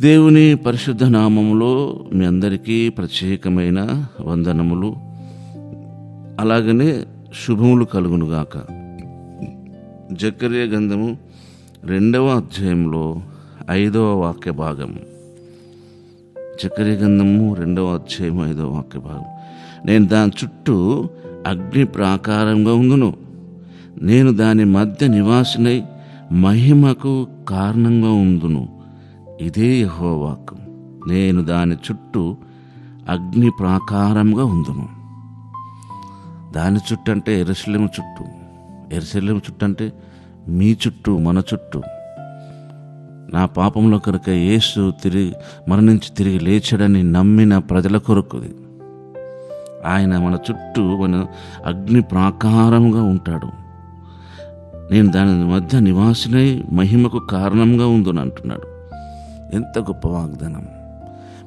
దేవుని పరిశుద్ధ నామములో మీ అందరికీ ప్రత్యేకమైన వందనములు, అలాగనే శుభములు కలుగునుగాక. జకర్యా గ్రంథము 2వ అధ్యాయంలో 5వ వాక్య భాగం. జకర్యా గ్రంథము 2వ అధ్యాయం 5వ వాక్య భాగం. నేను దాని చుట్టూ అగ్ని ప్రాకారంగా ఉందును, నేను దాని మధ్య నివాసినై మహిమకు కారణంగా ఉందును. ఇదే యెహోవా వాక్కు. నేను దాని చుట్టూ అగ్ని ప్రాకారంగా ఉందును. దాని చుట్టూ అంటే యెరూషలేము చుట్టూ. యెరూషలేము చుట్టూ అంటే మీ చుట్టూ, మన చుట్టూ. నా పాపంలో కొరక యేసు మరణించి తిరిగి లేచాడని నమ్మిన ప్రజల కొరకుది. ఆయన మన చుట్టూ మన అగ్ని ప్రాకారంగా ఉంటాడు. నేను దాని మధ్య నివాసినై మహిమకు కారణంగా ఉందని అంటున్నాడు. ఎంత గొప్ప వాగ్దానం!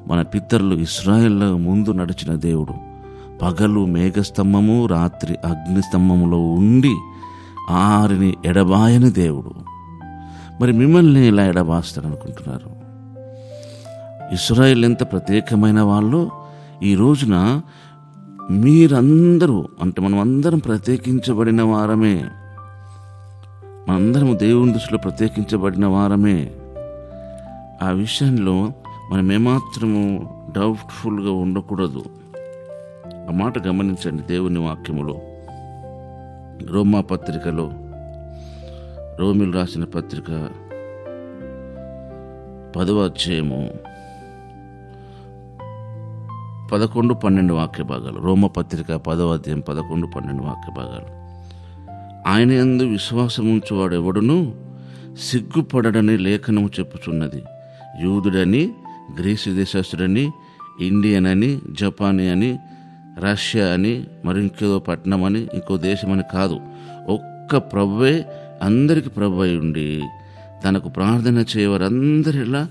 మన పితరులు ఇశ్రాయేలు ముందు నడిచిన దేవుడు, పగలు మేఘస్తంభము, రాత్రి అగ్నిస్తంభములో ఉండి ఆరిని ఎడబాయని దేవుడు. మరి మిమ్మల్ని ఎలా ఎడబాస్తాడు అనుకుంటున్నారు? ఇశ్రాయేలు ఎంత ప్రత్యేకమైన వాళ్ళు! ఈ రోజున మీరందరూ అంటే మనం అందరం ప్రత్యేకించబడిన వారమే. మనందరం దేవుని దృష్టిలో ప్రత్యేకించబడిన వారమే. ఆ విషయంలో మనం ఏమాత్రము డౌట్ఫుల్గా ఉండకూడదు. ఆ మాట గమనించండి. దేవుని వాక్యములో రోమా పత్రికలో, రోమిలు రాసిన పత్రిక 10వ అధ్యాయము 11-12 వాక్య భాగాలు. రోమ పత్రిక 10వ అధ్యాయం 11-12 వాక్య భాగాలు. ఆయన యందు విశ్వాసముంచువాడు ఎవడును సిగ్గుపడడని లేఖనము చెప్పుచున్నది. యూదుడని, గ్రీసు దేశస్థుడని, ఇండియన్ అని, జపానీ అని, రష్యా అని, మరి ఇంకో పట్టణం అని, ఇంకో దేశం అని కాదు, ఒక్క ప్రభువే అందరికి ప్రభు అయి ఉండి తనకు ప్రార్థన చేయవారందరిలా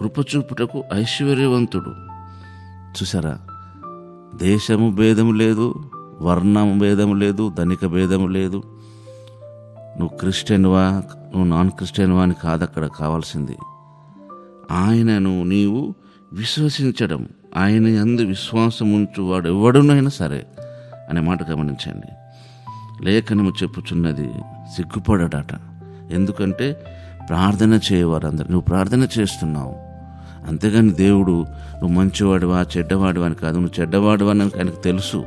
కృపచూపుటకు ఐశ్వర్యవంతుడు. చూసారా? దేశము భేదము లేదు, వర్ణము భేదము లేదు, ధనిక భేదము లేదు. నువ్వు క్రిస్టియన్వా, నువ్వు నాన్ క్రిస్టియన్వా అని కాదు అక్కడ కావాల్సింది. ఆయనను నీవు విశ్వసించడం, ఆయన యందు విశ్వాసం ఉంచు వాడు ఎవడునైనా సరే అనే మాట గమనించండి. లేఖనము చెప్పుచున్నది సిగ్గుపడడట. ఎందుకంటే ప్రార్థన చేయవారు అందరు. నువ్వు ప్రార్థన చేస్తున్నావు, అంతేగాని దేవుడు నువ్వు మంచివాడివా చెడ్డవాడివా అని కాదు. నువ్వు చెడ్డవాడివా అని ఆయనకు తెలుసు,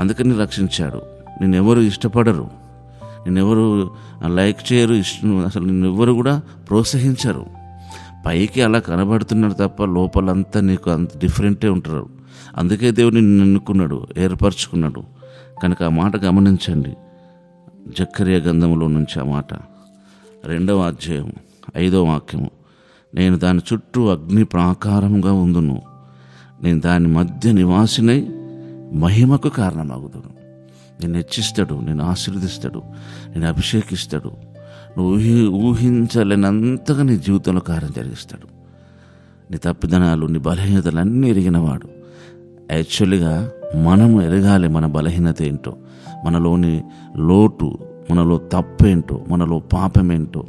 అందుకని రక్షించాడు. నిన్నెవరు ఇష్టపడరు, నిన్నెవరు లైక్ చేయరు, అసలు నిన్నెవ్వరు కూడా ప్రోత్సహించరు. పైకి అలా కనబడుతున్నాడు తప్ప లోపలంతా నీకు అంత డిఫరెంటే ఉంటారు. అందుకే దేవుడు నిన్ను ఎన్నుకున్నాడు, ఏర్పరచుకున్నాడు. కనుక ఆ మాట గమనించండి. జకర్యా గ్రంథంలో నుంచి ఆ మాట 2వ అధ్యాయం 5వ వాక్యము. నేను దాని చుట్టూ అగ్ని ప్రాకారంగా ఉందును, నేను దాని మధ్య నివాసినై మహిమకు కారణమగుదును. నేను హెచ్చిస్తాడు, నేను ఆశీర్వదిస్తాడు, నేను అభిషేకిస్తాడు. నువ్వు ఊహించలేనంతగా నీ జీవితంలో కార్యం జరిగిస్తాడు. నీ తప్పిదనాలు, నీ బలహీనతలు అన్నీ ఎరిగినవాడు. యాక్చువల్గా మనం ఎరగాలి మన బలహీనత ఏంటో, మనలోని లోటు, మనలో తప్పేంటో, మనలో పాపమేంటో.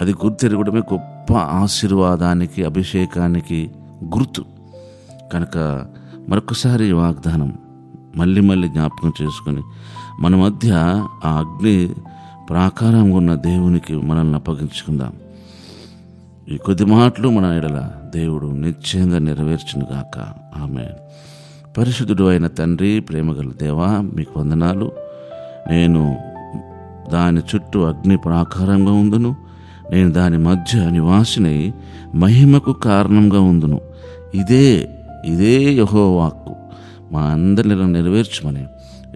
అది గుర్తెరగడమే గొప్ప ఆశీర్వాదానికి, అభిషేకానికి గుర్తు. కనుక మరొకసారి వాగ్దానం మళ్ళీ జ్ఞాపకం చేసుకొని మన మధ్య ఆ అగ్ని ప్రాకారంగా ఉన్న దేవునికి మనల్ని అప్పగించుకుందాం. ఈ కొద్ది మాటలు మన ఎడల దేవుడు నిశ్చయంగా నెరవేర్చునుగాక. ఆమేన్. పరిశుద్ధుడు అయిన తండ్రి, ప్రేమగల దేవా, మీకు వందనాలు. నేను దాని చుట్టూ అగ్ని ప్రాకారంగా ఉందును, నేను దాని మధ్య నివాసినై మహిమకు కారణంగా ఉందును. ఇదే యెహోవా వాక్కు. మా అందరిని నెరవేర్చమని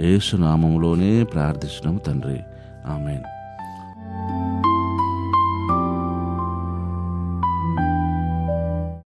యేసు నామములోనే ప్రార్థిస్తున్నాము తండ్రి. ఆమేన్.